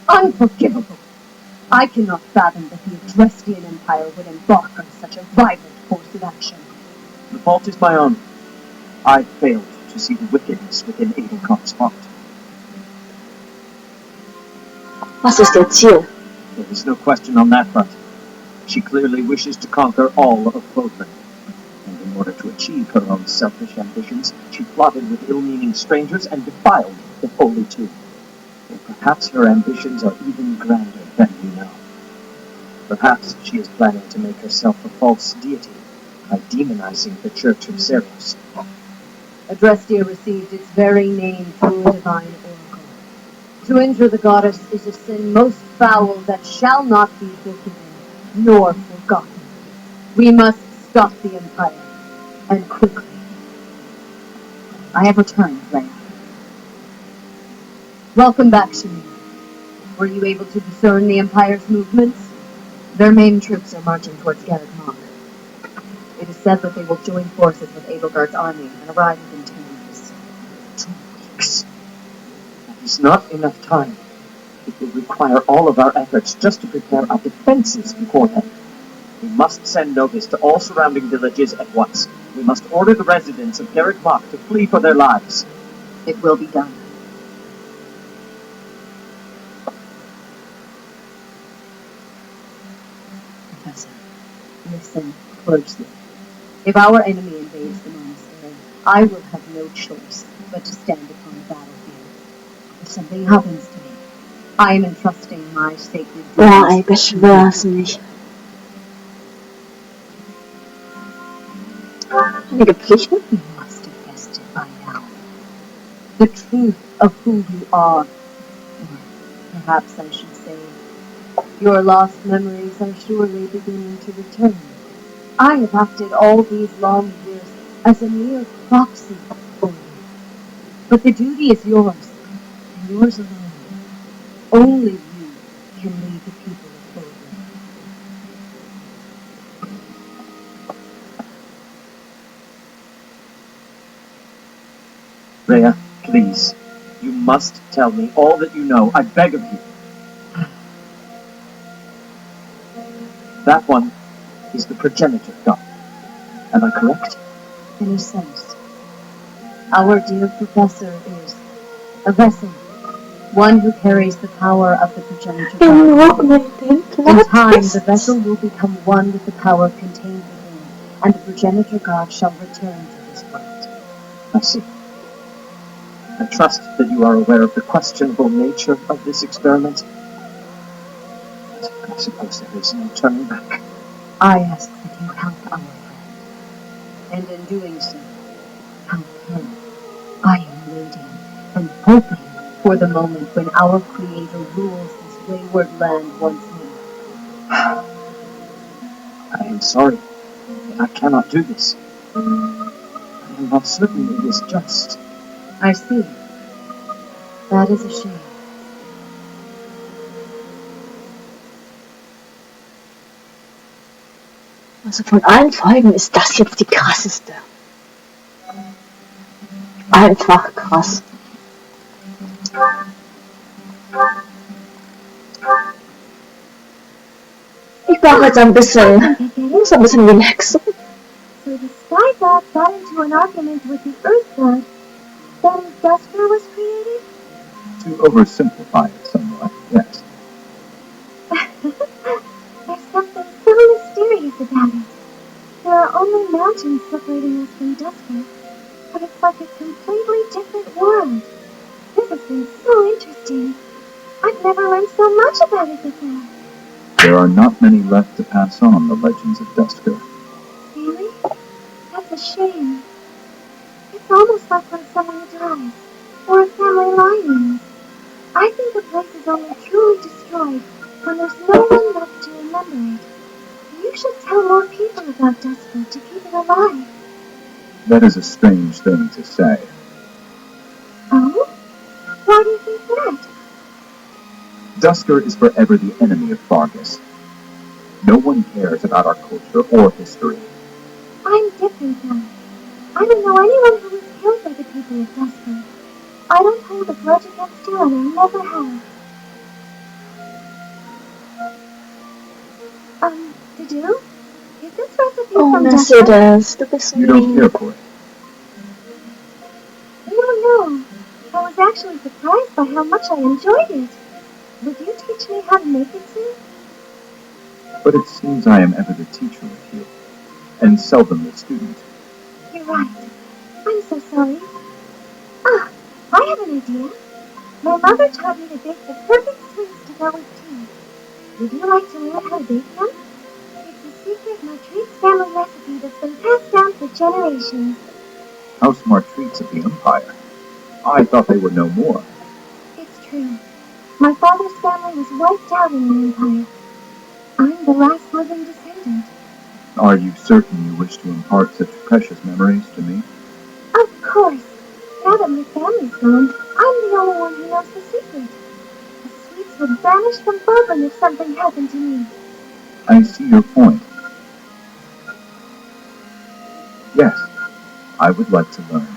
Unforgivable! I cannot fathom that the Adrestian Empire would embark on such a violent course of action. The fault is my own. I failed to see the wickedness within Edelkart's heart. Was ist ihr Ziel? There is no question on that front. She clearly wishes to conquer all of Bodmin. And in order to achieve her own selfish ambitions, she plotted with ill-meaning strangers and defiled the Holy Tomb. And perhaps her ambitions are even grander than we know. Perhaps she is planning to make herself a false deity by demonizing the Church of Xeros. Adrestia received its very name through a divine oracle. To injure the goddess is a sin most foul that shall not be forgiven, nor forgotten. We must stop the Empire, and quickly. I have returned, Leia. Welcome back, Shamir. Were you able to discern the Empire's movements? Their main troops are marching towards Garreg Mach. It is said that they will join forces with Edelgard's army and arrive within 2 weeks. 2 weeks? That is not enough time. It will require all of our efforts just to prepare our defenses before then. We must send notice to all surrounding villages at once. We must order the residents of Garreg Mach to flee for their lives. It will be done. Professor, listen closely. If our enemy invades the monastery, I will have no choice but to stand upon the battlefield. If something happens to me, I am entrusting my sacred duties. Ja, ich beschwör's nicht. Einige Pflichten? You must have guessed it by now. The truth of who you are. Or perhaps I should say, your lost memories are surely beginning to return. I have acted all these long years as a mere proxy for you. But the duty is yours, and yours alone. Only you can lead the people of Bodmin. Rhea, please. You must tell me all that you know. I beg of you. That one is the progenitor god. Am I correct? In a sense, our dear professor is a vessel, one who carries the power of the progenitor god. In time, the vessel will become one with the power contained within, and the progenitor god shall return to this world. I see. I trust that you are aware of the questionable nature of this experiment. I suppose there is no turning back. I ask that you help our friend, and in doing so, help her. I am waiting and hoping for the moment when our Creator rules this wayward land once more. I am sorry, but I cannot do this. I am not certain it is just. I see. That is a shame. Also von allen Folgen ist das jetzt die krasseste. Einfach krass. Ich brauche jetzt ein bisschen relaxen. So the Sky God got into an argument with the Earth God. Then Dusker was created? To oversimplify it somewhat, yes. There's something so mysterious about it. There are only mountains separating us from Dusker, but it's like a completely different world. This has been so interesting. I've never learned so much about it before. There are not many left to pass on the legends of Dusker. Really? That's a shame. It's almost like when someone dies, or a family line ends. I think a place is only truly destroyed when there's no one left to remember it. You should tell more people about Dusker to keep it alive. That is a strange thing to say. Oh? Why do you think that? Dusker is forever the enemy of Fargus. No one cares about our culture or history. I'm different though. I don't know anyone who was killed by the people of Dusker. I don't hold a grudge against you and I never have. do? Is this recipe Oh, from Mercedes, du bist so You don't care lieb. for it. No. I was actually surprised by how much I enjoyed it. Would you teach me how to make it soon? But it seems I am ever the teacher with you, and seldom the student. You're right. I'm so sorry. Ah, I have an idea. My mother taught me to bake the perfect sweets to go with tea. Would you like to learn how to bake them? It's a secret Matrice family recipe that's been passed down for generations. House Martrice of the Empire. I thought they were no more. It's true. My father's family was wiped out in the Empire. I'm the last living descendant. Are you certain you wish to impart such precious memories to me? Of course. Now that my family's gone, I'm the only one who knows the secret. The sweets would vanish from Bourbon if something happened to me. I see your point. Yes, I would like to learn.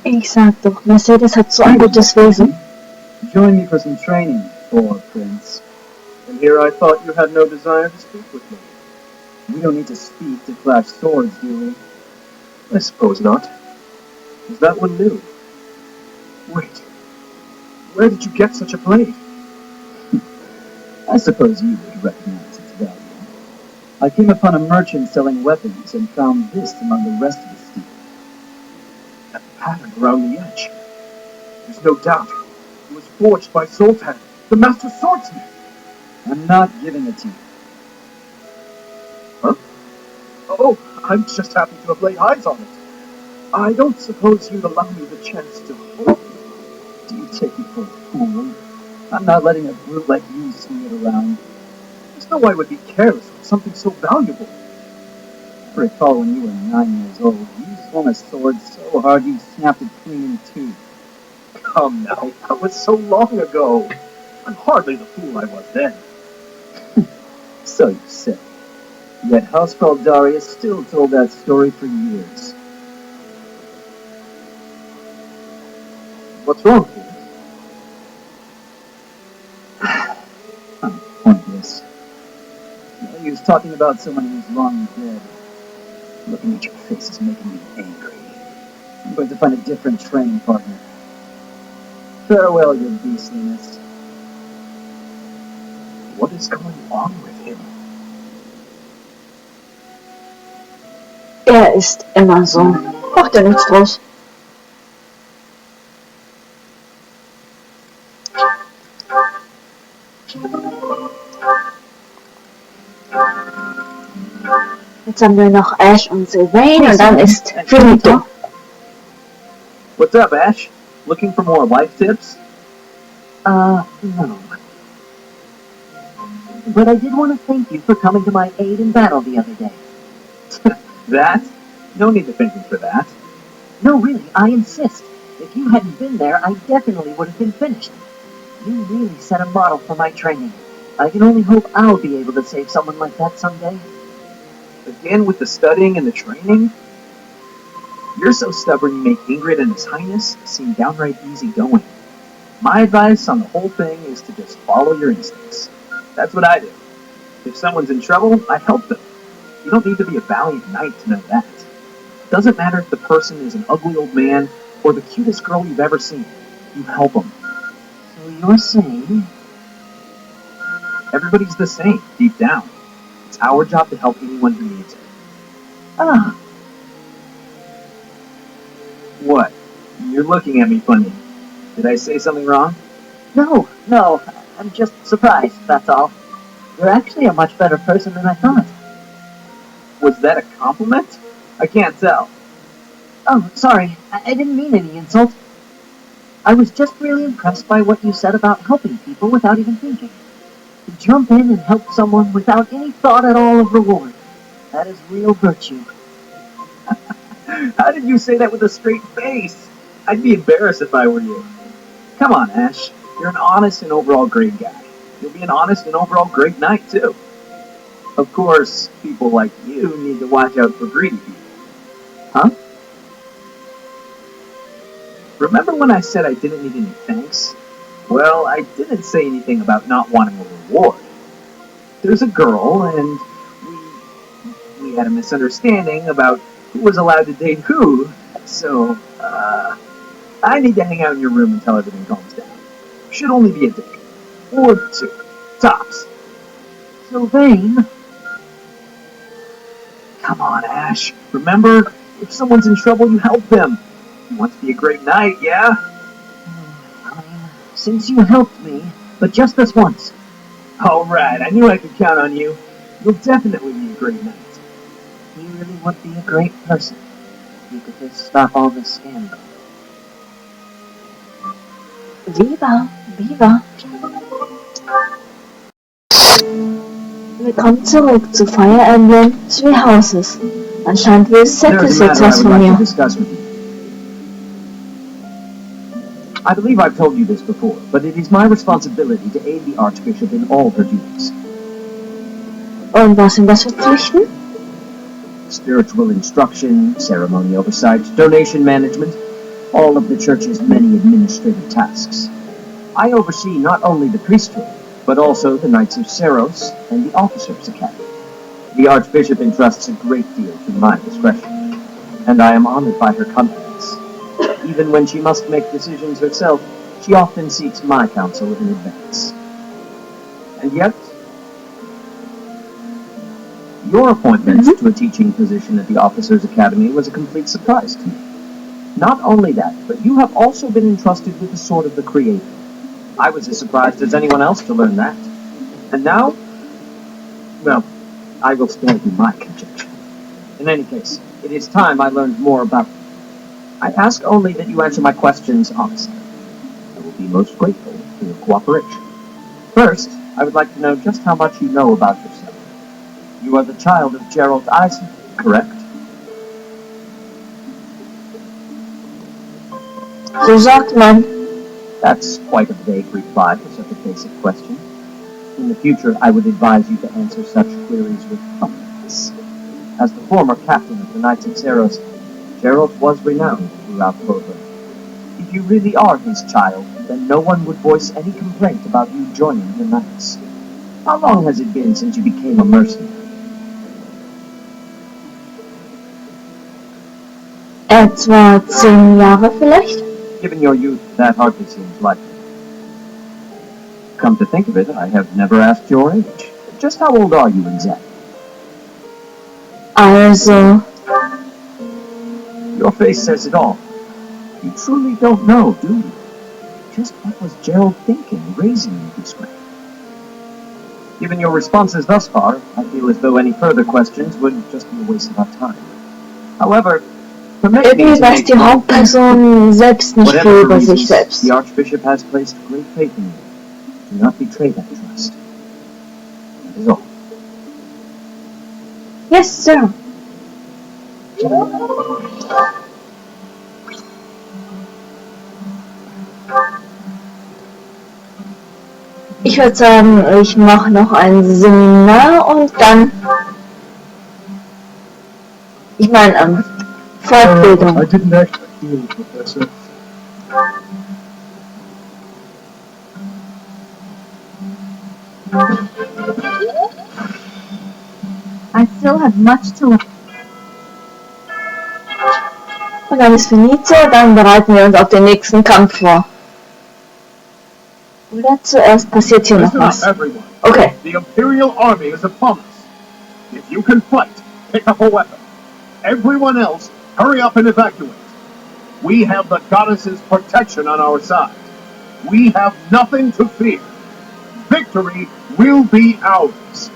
Ich sag doch, Mercedes hat so ein gutes Wesen. Join me for some training, poor prince. And here I thought you had no desire to speak with me. We don't need to speak to clash swords, do we? I suppose not. Is that one new? Wait. Where did you get such a blade? I suppose you would recognize its value. I came upon a merchant selling weapons and found this among the rest of the steel. That pattern around the edge. There's no doubt. It was forged by Sultan, the master swordsman. I'm not giving it to you. Huh? Oh, I'm just happy to have laid eyes on it. I don't suppose you'd allow me the chance to hold it. Do you take me for a fool? I'm not letting a brute like you swing it around. There's no way I would be careless with something so valuable. I recall when you were 9 years old, you swung a sword so hard you snapped it clean in two. Come now, that was so long ago. I'm hardly the fool I was then. So you say. Yet Housefrau Darius still told that story for years. What's wrong, Felix? I'm pointless. He was talking about someone who's long dead. Looking at your face is making me angry. I'm going to find a different training partner. Farewell, your beastliness. What is going on with him? Ist immer so. Macht ja nichts draus. Jetzt haben wir noch Ash und Sylvain und dann ist Finito. What's up, Ash? Looking for more life tips? No. But I did want to thank you for coming to my aid in battle the other day. That? No need to thank me for that. No, really, I insist. If you hadn't been there, I definitely would have been finished. You really set a model for my training. I can only hope I'll be able to save someone like that someday. Again with the studying and the training? You're so stubborn you make Ingrid and His Highness seem downright easygoing. My advice on the whole thing is to just follow your instincts. That's what I do. If someone's in trouble, I help them. You don't need to be a valiant knight to know that. It doesn't matter if the person is an ugly old man or the cutest girl you've ever seen. You help them. So you're saying... Everybody's the same, deep down. It's our job to help anyone who needs it. Ah, What? You're looking at me funny. Did I say something wrong? no, I'm just surprised, that's all. You're actually a much better person than I thought. Was that a compliment? I can't tell. Oh, sorry, I didn't mean any insult. I was just really impressed by what you said about helping people without even thinking. To jump in and help someone without any thought at all of reward. That is real virtue. How did you say that with a straight face? I'd be embarrassed if I were you. Come on, Ash. You're an honest and overall great guy. You'll be an honest and overall great knight, too. Of course, people like you need to watch out for greedy people. Huh? Remember when I said I didn't need any thanks? Well, I didn't say anything about not wanting a reward. There's a girl, and we had a misunderstanding about who was allowed to date who, so, I need to hang out in your room until everything calms down. Should only be a day. Or two. Tops. Sylvain? Come on, Ash. Remember, if someone's in trouble, you help them. It wants to be a great night, yeah? Fine. Since you helped me, but just this once. Alright, I knew I could count on you. You'll definitely be a great night. You really would be a great person if you could just stop all this scandal. Viva, viva. Willkommen zurück zu Fire Emblem Three Houses. Anscheinend will Set There's es a jetzt matter I was would von like to mir. discuss with you. I believe I've told you this before, but it is my responsibility to aid the Archbishop in all her duties. Und was sind das für Pflichten? Spiritual instruction, ceremony oversight, donation management, all of the Church's many administrative tasks. I oversee not only the priesthood, but also the Knights of Seros and the Officers' Academy. The Archbishop entrusts a great deal to my discretion, and I am honored by her confidence. Even when she must make decisions herself, she often seeks my counsel in advance. And yet, your appointment to a teaching position at the Officers' Academy was a complete surprise to me. Not only that, but you have also been entrusted with the Sword of the Creator. I was as surprised as anyone else to learn that. And now, well, I will spare you my conjecture. In any case, it is time I learned more about you. I ask only that you answer my questions honestly. I will be most grateful for your cooperation. First, I would like to know just how much you know about yourself. You are the child of Gerald Eisen, correct? So sagt man. That's quite a vague reply for such a basic question. In the future, I would advise you to answer such queries with confidence. As the former captain of the Knights of Seros, Gerald was renowned throughout Poland. If you really are his child, then no one would voice any complaint about you joining the Knights. How long has it been since you became a mercenary? Etwa 10 Jahre vielleicht? Given your youth, that hardly seems likely. Come to think of it, I have never asked your age. Just how old are you exactly? Also, Your face says it all. You truly don't know, do you? Just what was Gerald thinking, raising you this way? Given your responses thus far, I feel as though any further questions would just be a waste of our time. However, permit me irgendwie to weiß make die Hauptperson selbst nicht viel whatever über sich reasons, selbst. the Archbishop has placed great faith in you. Do not betray that trust. That is all. Yes, sir. Ich würde sagen, ich mache noch ein Seminar und dann, ich meine, Fortbildung. I didn't actually deal with Professor. I still have much to learn. Und dann ist finito, dann bereiten wir uns auf den nächsten Kampf vor. Oder zuerst passiert hier noch Listen was. up, everyone. Okay. The Imperial Army is upon us. If you can fight, pick up a weapon. Everyone else, hurry up and evacuate. We have the goddess's protection on our side. We have nothing to fear. Victory will be ours.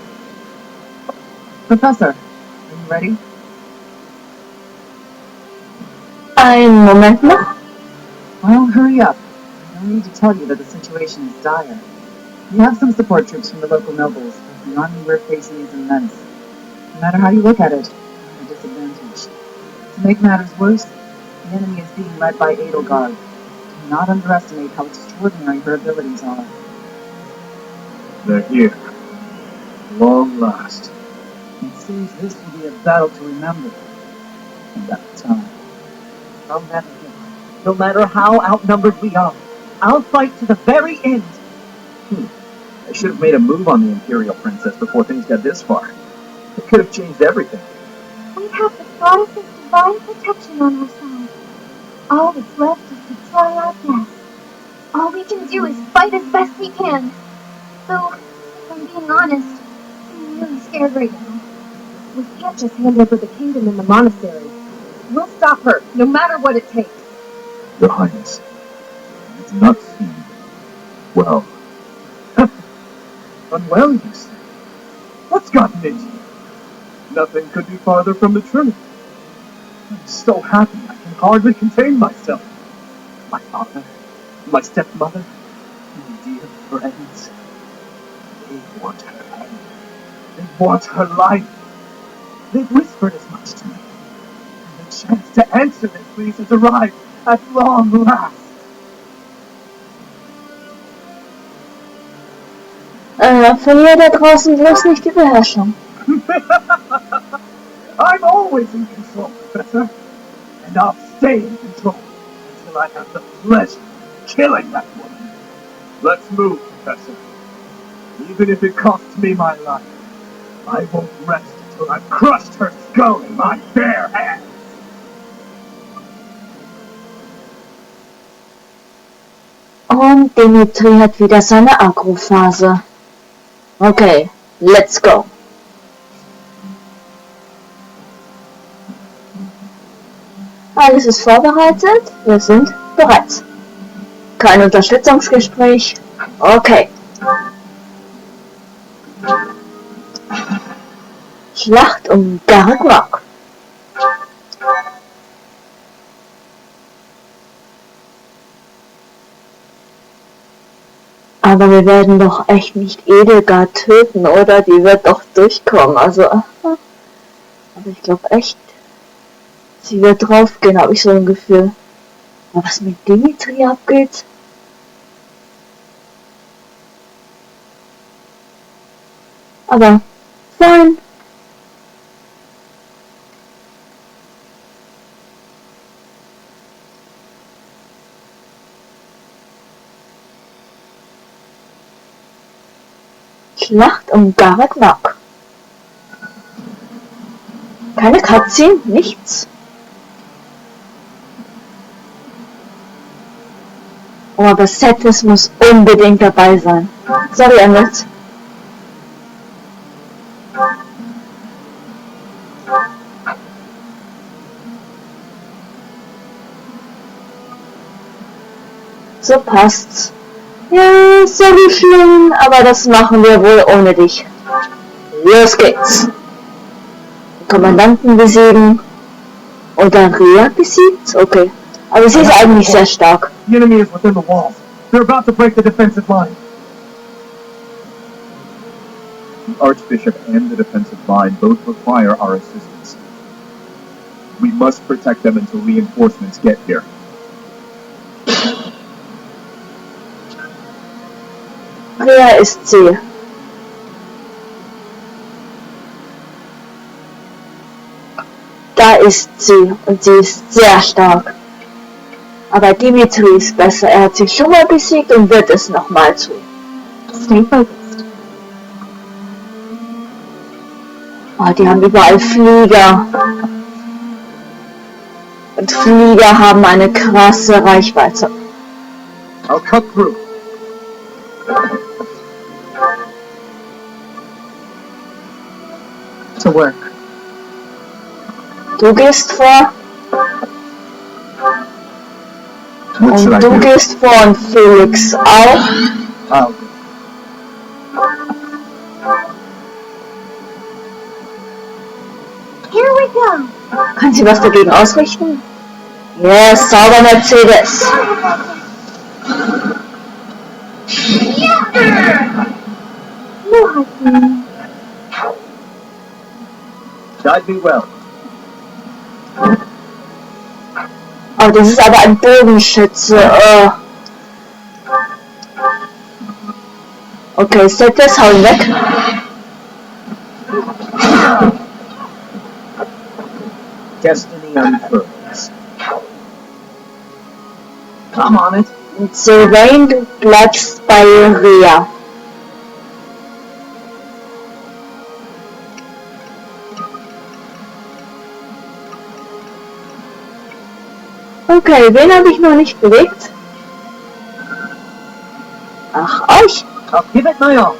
Professor, are you ready? Einen Moment noch. Well, hurry up. I don't need to tell you that the situation is dire. We have some support troops from the local nobles, but the army we're facing is immense. No matter how you look at it, we're at a disadvantage. To make matters worse, the enemy is being led by Edelgard. Do not underestimate how extraordinary her abilities are. They're here. Long last. It seems this will be a battle to remember. And that time, I'll never give up. No matter how outnumbered we are, I'll fight to the very end. I should have made a move on the Imperial Princess before things got this far. It could have changed everything. We have the goddess's divine protection on our side. All that's left is to try our best. All we can do is fight as best we can. Though, if I'm being honest, I'm really scared right now. We can't just hand over the kingdom and the monastery. We'll stop her, no matter what it takes. Your Highness, you do not seem well. Unwell, you say? What's gotten into you? Nothing could be farther from the truth. I'm so happy I can hardly contain myself. My father, my stepmother, my dear friends, they want her hand. They want her life. They've whispered as much to me. And the chance to answer their pleas has arrived at long last. Verliere da draußen bloß nicht die Beherrschung. I'm always in control, Professor. And I'll stay in control until I have the pleasure of killing that woman. Let's move, Professor. Even if it costs me my life, I won't rest until I've crushed her skull in my bare hands. Und Dimitri hat wieder seine Aggro-Phase. Okay, let's go. Alles ist vorbereitet, wir sind bereit. Kein Unterstützungsgespräch. Okay. Schlacht um Garreg. Aber wir werden doch echt nicht Edelgard töten, oder? Die wird doch durchkommen, also... Aber ich glaube echt, sie wird draufgehen, habe ich so ein Gefühl. Aber was mit Dimitri abgeht? Aber, fein. Schlacht um Garreg. Keine Cutscene, nichts. Oh, aber Setis muss unbedingt dabei sein. Sorry, Annette. So passt's. Ja, sorry schlimm, aber das machen wir wohl ohne dich. Los geht's. Den Kommandanten besiegen. Oder Ria besiegt? Okay. Aber sie ist eigentlich sehr stark. The enemy is within the walls. They're about to break the defensive line. The Archbishop and the defensive line both require our assistance. We must protect them until reinforcements get here. Wer ist sie? Da ist sie und sie ist sehr stark. Aber Dimitri ist besser. Er hat sie schon mal besiegt und wird es nochmal tun. Stay focused. Oh, die haben überall Flieger. Und Flieger haben eine krasse Reichweite. I'll cut through. To work. Du gehst vor What should I und du do? gehst vor und Felix auch. I'll Here we go. Kann sie was dagegen ausrichten? Yes, sauber Mercedes. No hard feelings. Guide me well. Oh, das ist aber ein Bogenschütze. Okay, Setis, hau ihn weg. Destiny unfurls. I'm on it. Und Sylvain, du bleibst bei Rhea. Okay, wen habe ich noch nicht bewegt? Ach, euch! I'll give it my all.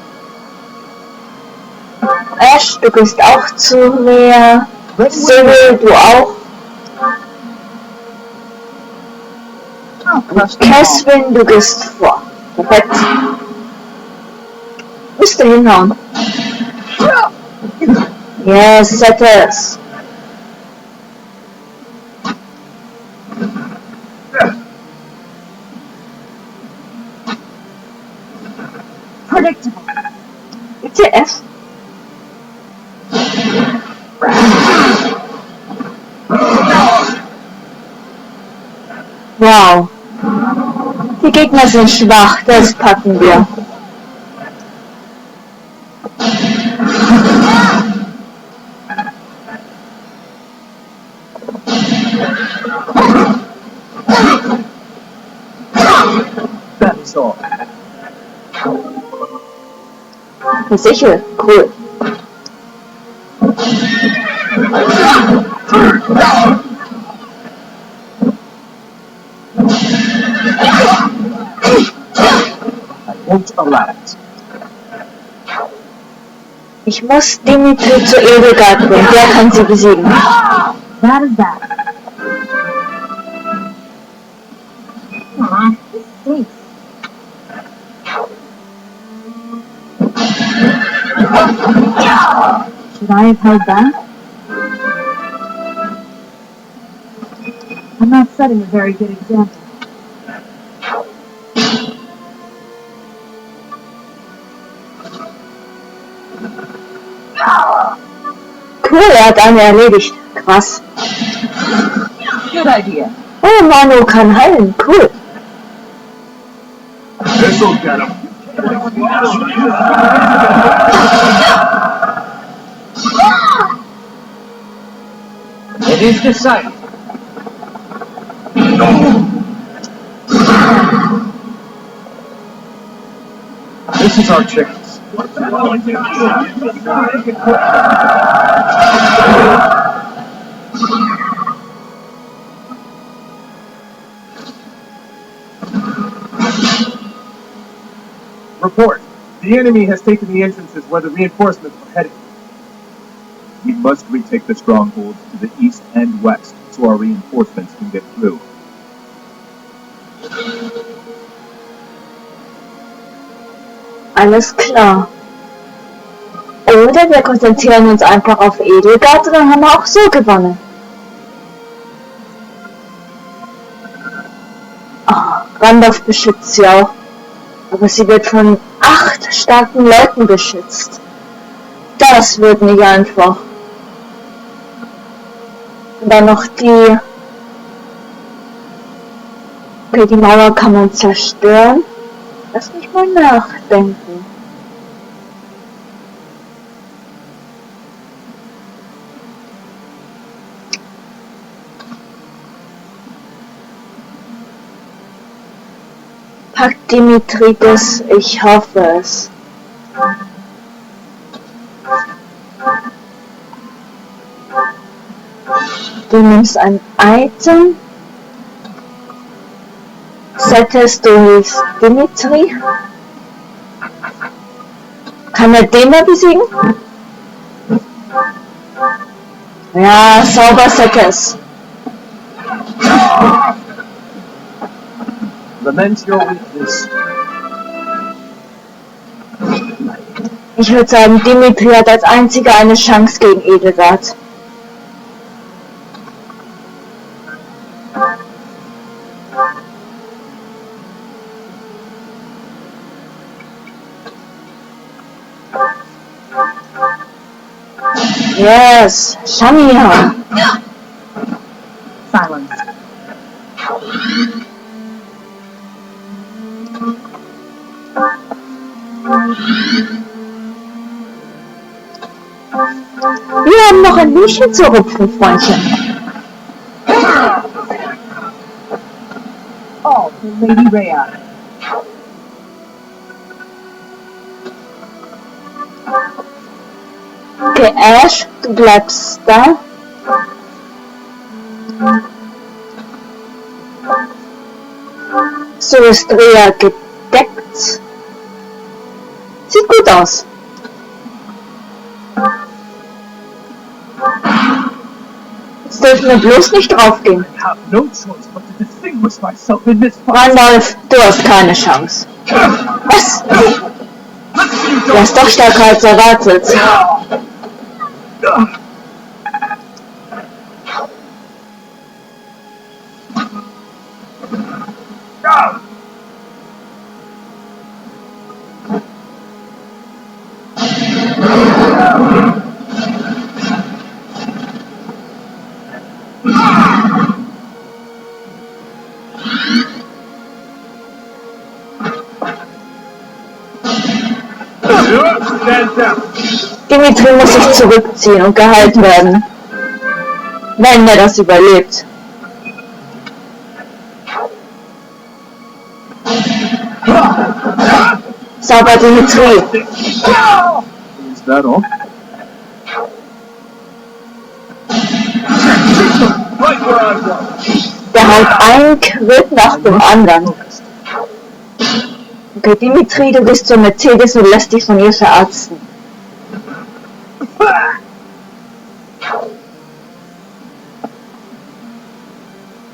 Ash, du gehst auch zu Rhea. Cyril, du auch. Und Catherine, du gehst vor. Perfekt. Müsste hinhauen. Yes, set es. Predictable. ETF. Wow. Die Gegner sind schwach, das packen wir. That is all. Sicher, cool. I won't allow it. Ich muss Dimitri zu Edelgard bringen, der kann sie besiegen. That is that. Aw, this stinks. Should I have held back? I'm not setting a very good example. Cool, er hat eine erledigt. Krass. Good idea. Oh, Manu kann heilen. Cool. This'll get him. It is decided. This is our chance. Report. The enemy has taken the entrances where the reinforcements were headed. We must retake the strongholds to the east and west so our reinforcements can get through. Alles klar. Oder wir konzentrieren uns einfach auf Edelgard und dann haben wir auch so gewonnen. Oh, Randolph beschützt sie auch. Aber sie wird von 8 starken Leuten beschützt. Das wird nicht einfach. Und dann noch die... Okay, die Mauer kann man zerstören. Lass mich mal nachdenken. Packt Dimitri das? Ich hoffe es. Du nimmst ein Item. Settest du hilfst Dimitri. Kann er den da besiegen? Ja, sauber Settest. Lament your weakness. Ich würde sagen, Dimitri hat als einziger eine Chance gegen Edelgard. Yes, Shania. Silence. Wir haben noch ein Lüchen zu rupfen, Freundchen. All for Lady Rhea. Okay, Ash, du bleibst da. So ist Rhea gedeckt. Sieht gut aus. Jetzt dürfen wir bloß nicht draufgehen. I have no choice but to distinguish myself in this fight. Randolph, du hast keine Chance. Was? Der ist doch stärker als erwartet. Stand down. Dimitri muss sich zurückziehen und gehalten werden. Wenn er das überlebt. Sauber, Dimitri. Is that all? Right where I was. Der haut einen Crit nach dem anderen. Okay, Dimitri, du gehst zur Mercedes und lässt dich von ihr verarzten.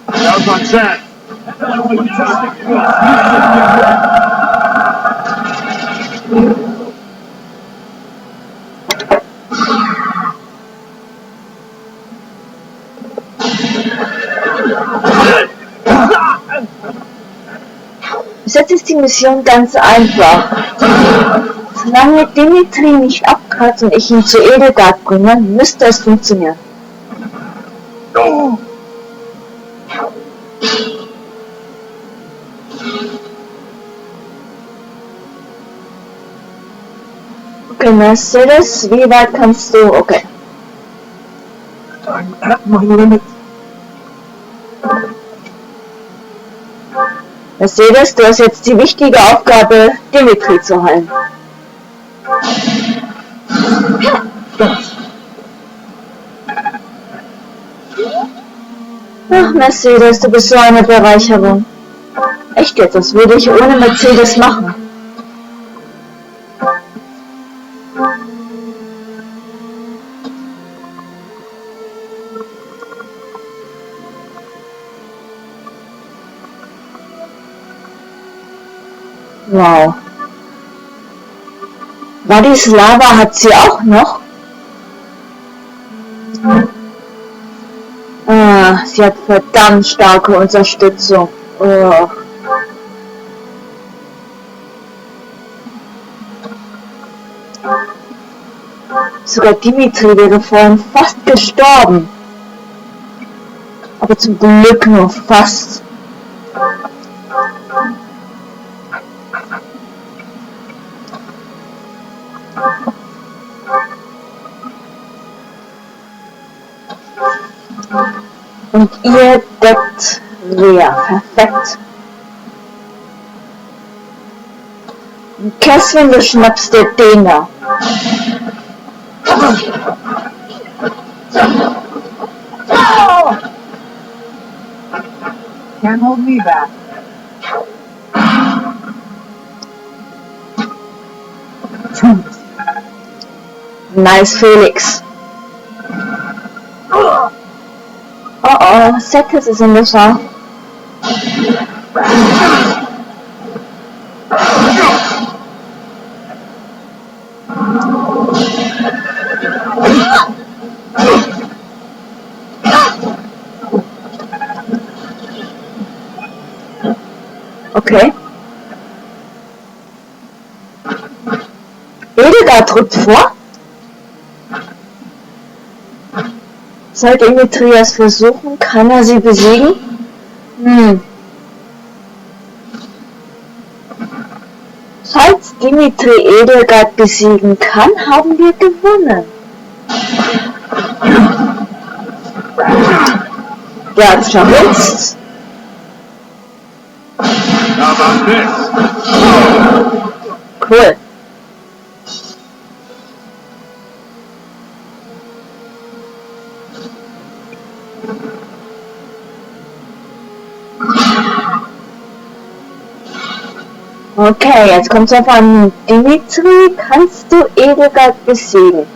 Now's my chance. Bis jetzt ist die Mission ganz einfach. Solange Dimitri nicht abkratzt und ich ihn zu Edelgard bringe, müsste es funktionieren. Okay, Mercedes, wie weit kannst du? Okay. I'm at my limit. Mercedes, du hast jetzt die wichtige Aufgabe, Dimitri zu heilen. Ach, Mercedes, du bist so eine Bereicherung. Echt jetzt, was würde ich ohne Mercedes machen? Wow. Wadis Lava hat sie auch noch? Ah, sie hat verdammt starke Unterstützung. Oh. Sogar Dimitri wäre vorhin fast gestorben. Aber zum Glück nur fast. Und ihr deckt Rhea. Perfekt. Und Catherine, du schnappst dir den da. Can't hold me back. Nice, Felix. Oh, Settles ist in Gefahr. Okay. Edelgard rückt vor. Soll Dimitrias versuchen? Kann er sie besiegen? Falls Dimitri Edelgard besiegen kann, haben wir gewonnen. Der hat's verhunzt. this. Cool. Okay, jetzt kommt's auf an. Dimitri, kannst du Edelgard besiegen?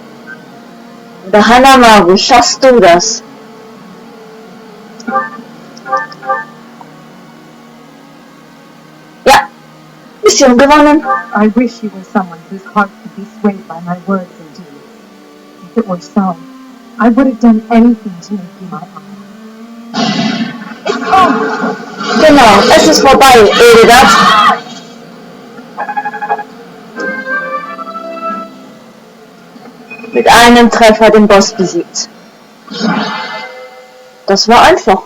Oder Hanamaru, schaffst du das? Ja, Mission gewonnen. I wish you were someone whose heart could be swayed by my words and deeds. If it were so, I would have done anything to make you my own. It's over! Genau, es ist vorbei, Edelgard. Mit einem Treffer den Boss besiegt. Das war einfach.